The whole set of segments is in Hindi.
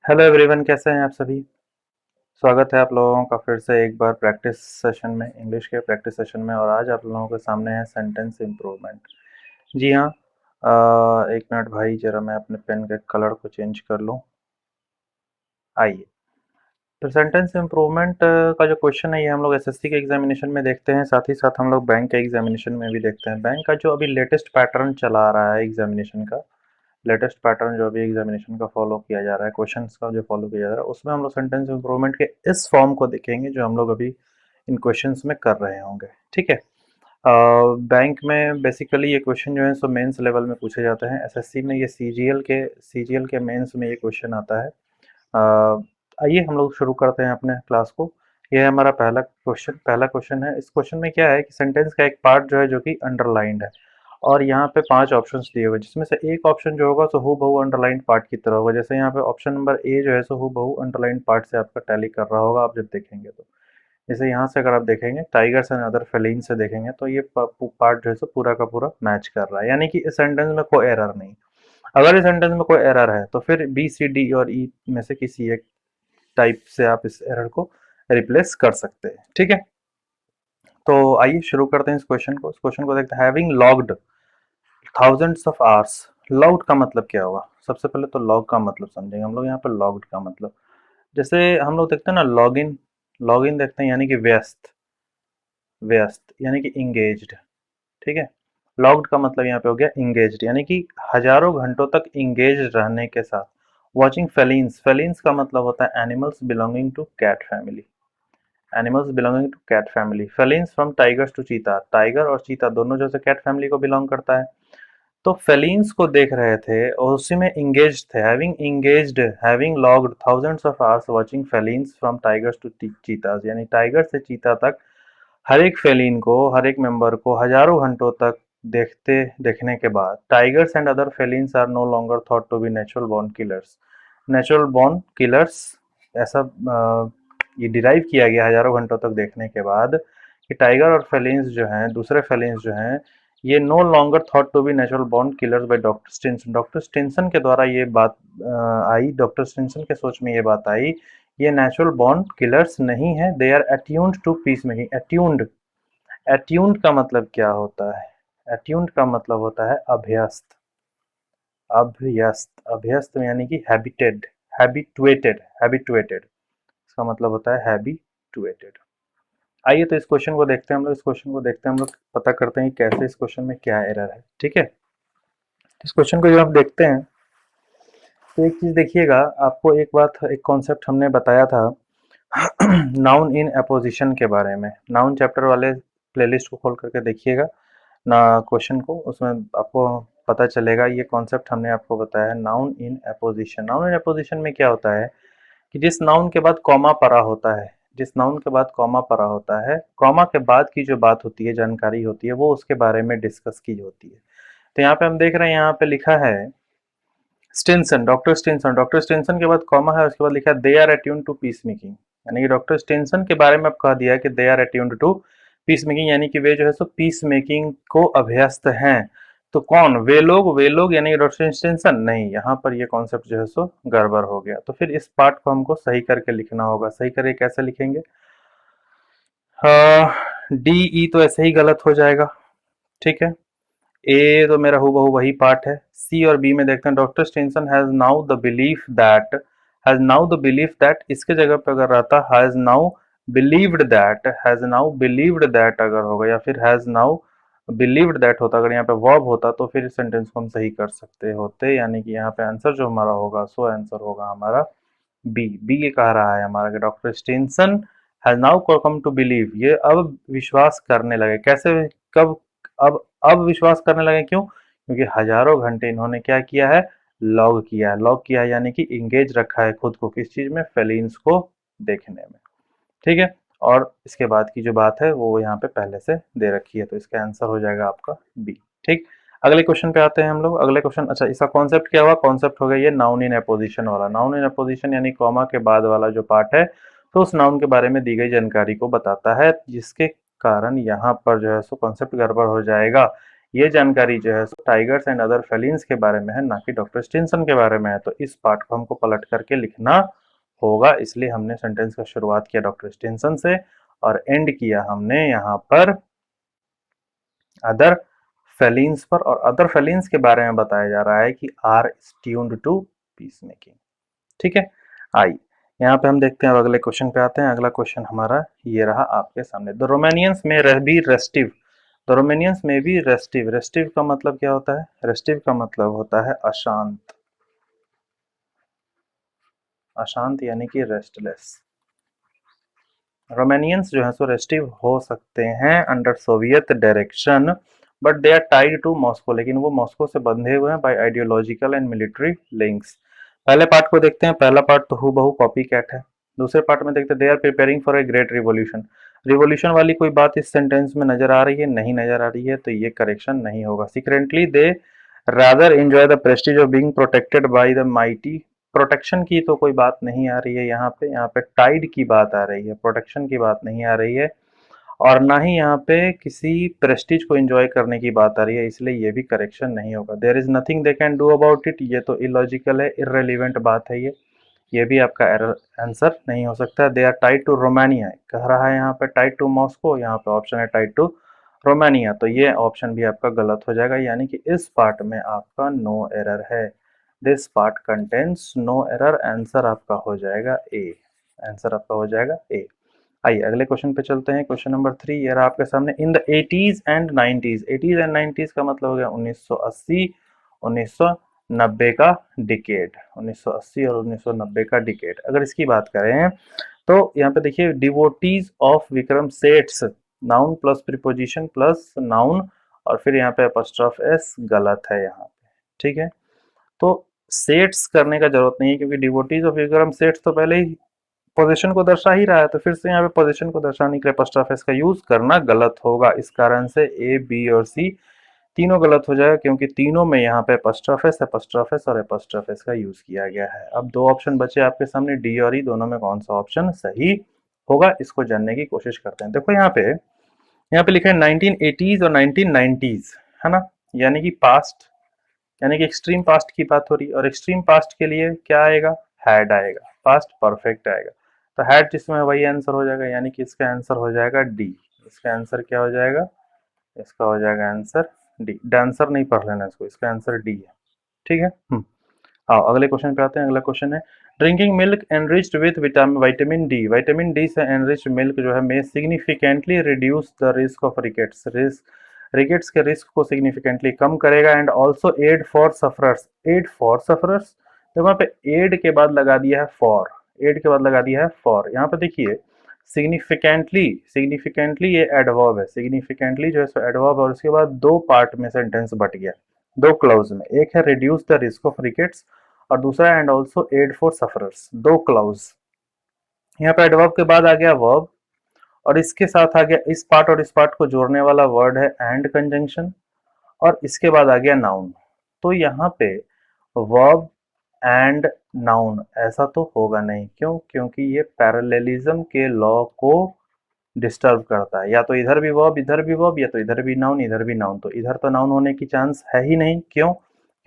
हेलो एवरीवन, कैसे हैं आप सभी। स्वागत है आप लोगों का फिर से एक बार प्रैक्टिस सेशन में, इंग्लिश के प्रैक्टिस सेशन में। और आज आप लोगों के सामने है सेंटेंस इम्प्रूवमेंट। जी हाँ। एक मिनट भाई, जरा मैं अपने पेन के कलर को चेंज कर लूँ। आइए, तो सेंटेंस इम्प्रूवमेंट का जो क्वेश्चन है ये हम लोग एसएससी के एग्जामिनेशन में देखते हैं, साथ ही साथ हम लोग बैंक के एग्जामिनेशन में भी देखते हैं। बैंक का जो अभी लेटेस्ट पैटर्न चला आ रहा है एग्जामिनेशन का, लेटेस्ट पैटर्न जो अभी एग्जामिनेशन का फॉलो किया जा रहा है, क्वेश्चंस का जो फॉलो किया जा रहा है, उसमें हम लोग सेंटेंस इंप्रूवमेंट के इस फॉर्म को देखेंगे जो हम लोग अभी इन क्वेश्चंस में कर रहे होंगे। ठीक है। बैंक में बेसिकली ये क्वेश्चन जो है सो मेंस लेवल में पूछे जाते हैं। एसएससी में ये सीजीएल के मेंस में ये क्वेश्चन आता है। आइए हम लोग शुरू करते हैं अपने क्लास को। ये है हमारा पहला क्वेश्चन है। इस क्वेश्चन में क्या है कि सेंटेंस का एक पार्ट जो है जो कि अंडरलाइंड है, और यहाँ पे 5 ऑप्शंस दिए हुए, जिसमें से एक ऑप्शन जो होगा सो हूबहू अंडरलाइंड पार्ट की तरह होगा। जैसे यहाँ पे ऑप्शन नंबर ए जो है सो हूबहू अंडरलाइंड पार्ट से आपका टैली कर रहा होगा आप जब देखेंगे तो। जैसे यहाँ से अगर आप देखेंगे टाइगर्स एंड अदर फेलिन से देखेंगे तो ये पार्ट जो है सो पूरा का पूरा मैच कर रहा है, यानी कि इस सेंटेंस में कोई एरर नहीं। अगर इस सेंटेंस में कोई एरर है तो फिर बी सी डी और ई में से किसी एक टाइप से आप इस एरर को रिप्लेस कर सकते हैं। ठीक है, तो आइए शुरू करते हैं इस क्वेश्चन को देखते हैं। Having logged thousands of hours. Logged का मतलब क्या होगा? सबसे पहले तो लॉग का मतलब समझेंगे हम लोग। यहाँ पर लॉग्ड का मतलब, जैसे हम लोग देखते हैं ना लॉगिन, लॉगिन देखते हैं यानी कि व्यस्त, व्यस्त यानी कि इंगेज्ड। ठीक है, लॉग्ड का मतलब यहाँ पे हो गया इंगेज्ड, यानी कि हजारों घंटों तक इंगेज्ड रहने के साथ। वॉचिंग फेलिन्स, फेलिन्स का मतलब होता है animals belonging to cat family, animals belonging to cat family. Felines from tigers to cheetah, tiger और चीता दोनों जो है कैट फैमिली को बिलोंग करता है। तो फेलिन्स को देख रहे थे और उसी में इंगेज थे। Having logged thousands of hours watching felines from tigers to cheetahs, यानी टाइगर से चीता तक हर एक फेलिन को, हर एक मेंबर को हजारों घंटों तक देखने के बाद tigers and other felines are no longer thought to be natural born killers. Natural born killers, ऐसा ये डिराइव किया गया हजारों घंटों तक देखने के बाद कि टाइगर और फेलिन्स जो हैं, दूसरे फेलिन्स जो हैं, ये no longer thought to be natural born killers by doctor Stinson. Doctor Stinson के द्वारा ये बात आई, डॉक्टर स्टिनसन के सोच में ये बात आई, ये नेचुरल बॉर्न किलर्स नहीं है, they are attuned to peace making. Attuned, attuned का मतलब क्या होता है? अट्यून्ड का मतलब होता है अभ्यस्त, अभ्यस्त, अभ्यस्त यानी कि हैबिटेड, हैबिटुएटेड, हैबिटुएटेड, इसका मतलब होता है हैबिटुएटेड। आइए तो इस क्वेश्चन को देखते हैं हम लोग, इस क्वेश्चन को देखते हैं हम लोग, पता करते हैं कि कैसे इस क्वेश्चन में क्या एरर है। ठीक है, इस क्वेश्चन को जब आप देखते हैं तो एक चीज देखिएगा, आपको एक बात, एक कॉन्सेप्ट हमने बताया था नाउन इन अपोजिशन के बारे में। नाउन चैप्टर वाले प्लेलिस्ट को खोल करके देखिएगा ना क्वेश्चन को, उसमें आपको पता चलेगा ये कॉन्सेप्ट हमने आपको बताया है, noun in opposition. Noun in opposition में क्या होता है कि जिस नाउन के बाद कॉमा परा होता है, जिस नाउन के बाद कॉमा परा होता है, कॉमा के बाद की जो बात होती है, जानकारी होती है, वो उसके बारे में डिस्कस की होती है। तो यहाँ पे हम देख रहे हैं, यहाँ पे लिखा है Stinson, doctor Stinson, doctor Stinson के बाद कॉमा है, उसके बाद लिखा है they are attuned to peace making, यानी कि डॉक्टर स्टिनसन के बारे में अब कह दिया है कि they are attuned to peace making, यानी कि वे जो है सो पीस मेकिंग को अभ्यस्त हैं। तो कौन वे लोग यानी कि डॉक्टर स्टिनसन नहीं, यहाँ पर ये कॉन्सेप्ट जो है सो गड़बड़ हो गया। तो फिर इस पार्ट को हमको सही करके लिखना होगा। सही करके कैसे लिखेंगे? डी ई तो ऐसे ही गलत हो जाएगा। ठीक है, ए तो मेरा हूबहू वही पार्ट है। सी और बी में देखते हैं, doctor Stenson has now the belief that, इसके जगह पे अगर रहता हैज नाउ बिलीव्ड दैट अगर होगा, या फिर हैज नाउ बिलीव्ड दैट होता, अगर यहाँ पे वर्ब होता तो फिर इस सेंटेंस को हम सही कर सकते होते, यानी कि यहाँ पे आंसर जो हमारा होगा सो आंसर होगा हमारा बी। बी ये कह रहा है हमारा कि doctor Stenson has now come to believe, ये अब विश्वास करने लगे। कैसे, कब, अब विश्वास करने लगे, क्यों? क्योंकि हजारों घंटे इन्होंने क्या किया है? लॉग किया है, लॉग किया है यानी कि इंगेज रखा है खुद को किस चीज में? फेलिन्स को देखने में। ठीक है, और इसके बाद की जो बात है वो यहाँ पे पहले से दे रखी है, तो इसका आंसर हो जाएगा आपका बी। ठीक, अगले क्वेश्चन पे आते हैं हम लोग। अगले क्वेश्चन, अच्छा इसका कॉन्सेप्ट क्या हुआ? कॉन्सेप्ट हो गया ये नाउन इन अपोजिशन वाला। नाउन इन अपोजिशन यानी कॉमा के बाद वाला जो पार्ट है, तो उस नाउन के बारे में दी गई जानकारी को बताता है, जिसके कारण यहाँ पर जो है सो कॉन्सेप्ट गड़बड़ हो जाएगा। ये जानकारी जो है टाइगर्स एंड अदर फेलिन्स के बारे में है, ना कि डॉक्टर स्टिनसन के बारे में है। तो इस पार्ट को हमको पलट करके लिखना होगा, इसलिए हमने सेंटेंस का शुरुआत किया डॉक्टर स्टिनसन से और एंड किया हमने यहाँ पर अदर फेलिन्स पर, और अदर फेलिन्स के बारे में बताया जा रहा है कि are tuned to peace making. ठीक है, आई यहाँ पे हम देखते हैं, अब अगले क्वेश्चन पे आते हैं। अगला क्वेश्चन हमारा ये रहा आपके सामने। द रोमानियंस में बी रेस्टिव, द रोमानियंस में बी रेस्टिव। रेस्टिव का मतलब क्या होता है? रेस्टिव का मतलब होता है अशांत, अशांत यानी कि रेस्टलेस। रोमानियंस जो है सो रेस्टिव हो सकते हैं under Soviet direction, but they are tied to Moscow, लेकिन वो मॉस्को से बंधे हुए हैं by ideological and military links. पहले पार्ट को देखते हैं, पहला पार्ट तो हूबहू कॉपी कैट है। दूसरे पार्ट में देखते हैं, they are preparing for a great revolution. Revolution वाली कोई बात इस सेंटेंस में नजर आ रही है? नहीं नजर आ रही है, तो ये करेक्शन नहीं होगा। Secretly they rather enjoy the Prestige of being protected by the mighty. Protection की तो कोई बात नहीं आ रही है यहाँ पे टाइड की बात आ रही है, प्रोटेक्शन की बात नहीं आ रही है, और ना ही यहाँ पे किसी प्रेस्टीज को एंजॉय करने की बात आ रही है, इसलिए ये भी करेक्शन नहीं होगा। There is nothing they can do about it, ये तो इलॉजिकल है, इररेलीवेंट बात है ये भी आपका एरर आंसर नहीं हो सकता। They are tied to Romania कह रहा है यहाँ पे, टाइड टू मॉस्को, यहाँ पे ऑप्शन है टाइड टू रोमानिया, तो ये ऑप्शन भी आपका गलत हो जाएगा, यानी कि इस पार्ट में आपका नो एरर है। This part contains no error, answer आपका हो जाएगा ए, आंसर आपका हो जाएगा ए। आइए अगले क्वेश्चन पे चलते हैं। क्वेश्चन नंबर 3 ये रहा आपके सामने। In the 80s and 90s, 80s and 90s का मतलब हो गया 1980 1990 का डिकेड, 1980 और 1990 का डिकेड। अगर इसकी बात करें तो यहाँ पे देखिए, devotees of Vikram Seth's, noun plus preposition plus noun, और फिर यहाँ पे अपॉस्ट्रोफ एस गलत है यहाँ पे। ठीक है, तो सेट्स करने का जरूरत नहीं है, क्योंकि डिवोटीज ऑफ विक्रम सेट्स तो पहले ही पोजीशन को दर्शा ही रहा है, तो फिर से यहाँ पे पोजीशन को दर्शाने के लिए अपॉस्ट्रोफ एस का यूज करना गलत होगा। इस कारण से ए बी और सी तीनों गलत हो जाएगा, क्योंकि तीनों में यहाँ पे अपॉस्ट्रोफ एस और अपॉस्ट्रोफ एस का यूज किया गया है। अब दो ऑप्शन बचे आपके सामने, डी और ई, दोनों में कौन सा ऑप्शन सही होगा, इसको जानने की कोशिश करते हैं। देखो यहाँ पे लिखा है 1980s और 1990s, है ना, यानी कि पास्ट, यानी कि एक्सट्रीम पास्ट की बात हो रही है, और एक्सट्रीम पास्ट के लिए क्या आएगा? हैड आएगा, पास्ट परफेक्ट आएगा, तो हैड जिसमें वही आंसर हो जाएगा, यानी कि इसका आंसर हो जाएगा डी। इसका आंसर क्या हो जाएगा? इसका हो जाएगा आंसर डी। आंसर नहीं पढ़ लेना इसको, इसका आंसर डी है। ठीक है, आओ अगले क्वेश्चन पे आते हैं। अगला क्वेश्चन है, drinking milk enriched with vitamin D, vitamin D से एनरिच्ड मिल्क जो है may significantly reduce the risk of rickets के रिस्क को सिग्निफिकेंटली कम करेगा, and also aid for sufferers, aid for sufferers, तो वहां पे एड के बाद लगा दिया है फॉर, एड के बाद लगा दिया है फॉर। यहाँ पे देखिए सिग्निफिकेंटली, सिग्निफिकेंटली ये एडवर्ब है, सिग्निफिकेंटली जो है सो एडवर्ब है, और उसके बाद दो पार्ट में सेंटेंस बट गया, दो क्लाउज में, एक है reduce the risk of rickets और दूसरा and also aid for sufferers, दो क्लाउज। यहाँ पे एडवर्ब के बाद आ गया वर्ब, और इसके साथ आ गया इस पार्ट और इस पार्ट को जोड़ने वाला वर्ड है एंड कंजंक्शन, और इसके बाद आ गया नाउन। तो यहाँ पे वर्ब एंड नाउन ऐसा तो होगा नहीं, क्यों? क्योंकि ये पैरेललिज्म के लॉ को डिस्टर्ब करता है, या तो इधर भी वर्ब इधर भी वर्ब, या तो इधर भी नाउन इधर भी नाउन, तो इधर तो नाउन होने की चांस है ही नहीं। क्यों?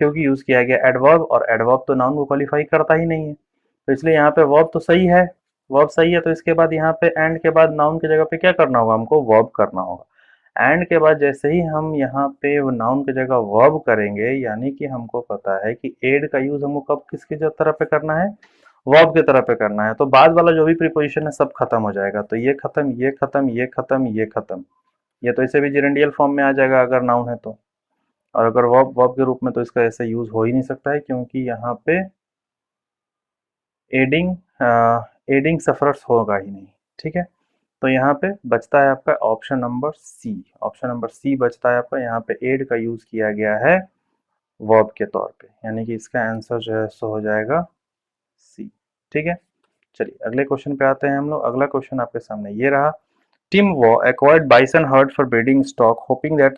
क्योंकि यूज किया गया एडवर्ब, और एडवर्ब तो नाउन को क्वालिफाई करता ही नहीं है, तो इसलिए यहाँ पे वर्ब तो सही है, वर्ब सही है, तो इसके बाद यहाँ पे एंड के बाद नाउन की जगह पे क्या करना होगा? हमको वर्ब करना होगा। एंड के बाद जैसे ही हम यहाँ पे नाउन की जगह वर्ब करेंगे, यानी कि हमको पता है कि एड का यूज हमको कब किसकी तरह पे करना है? वर्ब की तरह पे करना है, तो बाद वाला जो भी प्रीपोजिशन है सब खत्म हो जाएगा, तो ये खत्म ये खत्म ये खत्म ये खत्म, ये तो इसे भी जेरेंडियल फॉर्म में आ जाएगा अगर नाउन है तो, और अगर वर्ब वर्ब के रूप में तो इसका ऐसे यूज हो ही नहीं सकता है, क्योंकि यहाँ पे एडिंग एडिंग सफरर्स होगा ही नहीं। ठीक है, तो यहाँ पे बचता है आपका option number C, option number C बचता है आपका। यहाँ पे एड का यूज किया गया है वर्ब के तौर पे, यानी कि इसका आंसर जो है सो हो जाएगा सी। ठीक है, चलिए अगले क्वेश्चन पे आते हैं हम लोग। अगला क्वेश्चन आपके सामने ये रहा, Tim Waugh acquired bison herd for breeding stock hoping that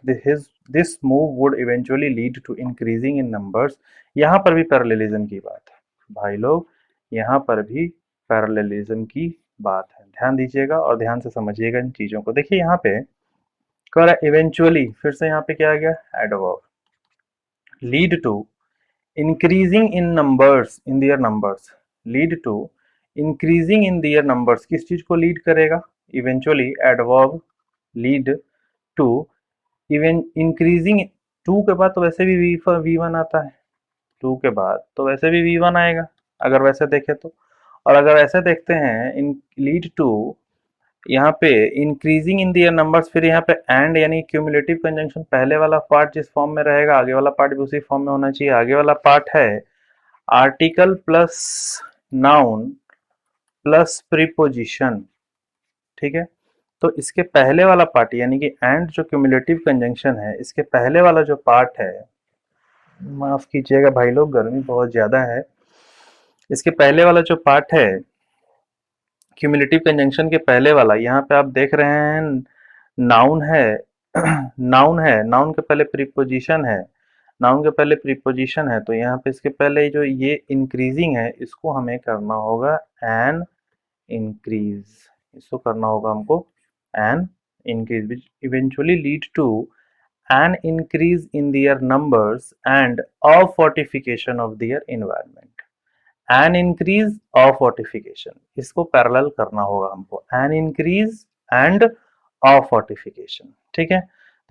this move would eventually lead to increasing in numbers। यहाँ पर भी पैरेललिज्म की बात है भाई लोग, यहाँ पर भी पैरेललिज्म की बात है, ध्यान दीजिएगा और ध्यान से समझिएगा इन चीजों को। देखिए यहाँ पे कर इवेंचुअली, फिर से यहाँ पे क्या आ गया, adverb, lead to increasing in numbers, in their numbers, lead to increasing in their numbers, किस चीज को लीड करेगा, eventually adverb lead to even increasing, to के बाद तो वैसे भी वी वन आता है, टू के बाद तो वैसे भी वी वन आएगा अगर वैसे देखें तो, और अगर ऐसे देखते हैं इन लीड टू, यहाँ पे इंक्रीजिंग इन दियर नंबर्स, फिर यहाँ पे एंड यानी क्यूमुलेटिव कंजंक्शन, पहले वाला पार्ट जिस फॉर्म में रहेगा आगे वाला पार्ट भी उसी फॉर्म में होना चाहिए। आगे वाला पार्ट है article plus noun plus preposition, ठीक है। तो इसके पहले वाला पार्ट यानी कि एंड जो क्यूमुलेटिव कंजंक्शन है, इसके पहले वाला जो पार्ट है, माफ कीजिएगा भाई लोग गर्मी बहुत ज्यादा है, इसके पहले वाला जो पार्ट है क्यूमुलेटिव कंजंक्शन के पहले वाला, यहाँ पे आप देख रहे हैं नाउन है नाउन है, नाउन के पहले प्रीपोजिशन है, नाउन के पहले प्रीपोजिशन है, तो यहाँ पे इसके पहले जो ये इंक्रीजिंग है इसको हमें करना होगा एन इंक्रीज, इसको करना होगा हमको an increase which eventually lead to an increase in their numbers and a fortification of their environment, an increase of fortification, इसको पैरेलल करना होगा हमको, an increase and a fortification, ठीक है।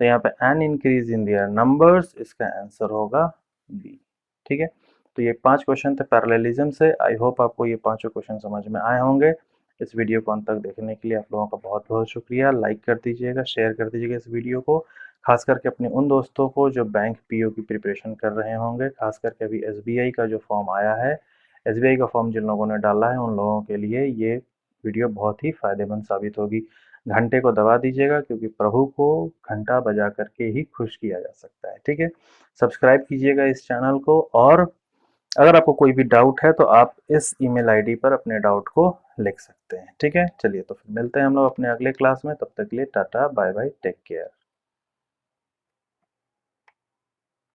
तो यहाँ पे an increase in their numbers, इसका आंसर होगा बी, ठीक है। तो ये 5 क्वेश्चन थे पैरेललिज्म से। आई होप आपको ये पांचों क्वेश्चन समझ में आए होंगे। इस वीडियो को अंत तक देखने के लिए आप लोगों का बहुत बहुत शुक्रिया। लाइक कर दीजिएगा, शेयर कर दीजिएगा इस वीडियो को, खास करके अपने उन दोस्तों को जो बैंक पीओ की प्रिपरेशन कर रहे होंगे, खास करके अभी एसबीआई का जो फॉर्म आया है, एसबीआई का फॉर्म जिन लोगों ने डाला है उन लोगों के लिए ये वीडियो बहुत ही फायदेमंद साबित होगी। घंटे को दबा दीजिएगा क्योंकि प्रभु को घंटा बजा करके ही खुश किया जा सकता है, ठीक है। सब्सक्राइब कीजिएगा इस चैनल को, और अगर आपको कोई भी डाउट है तो आप इस ईमेल आईडी पर अपने डाउट को लिख सकते हैं, ठीक है। चलिए तो फिर मिलते हैं हम लोग अपने अगले क्लास में, तब तक के लिए tata bye bye, take care.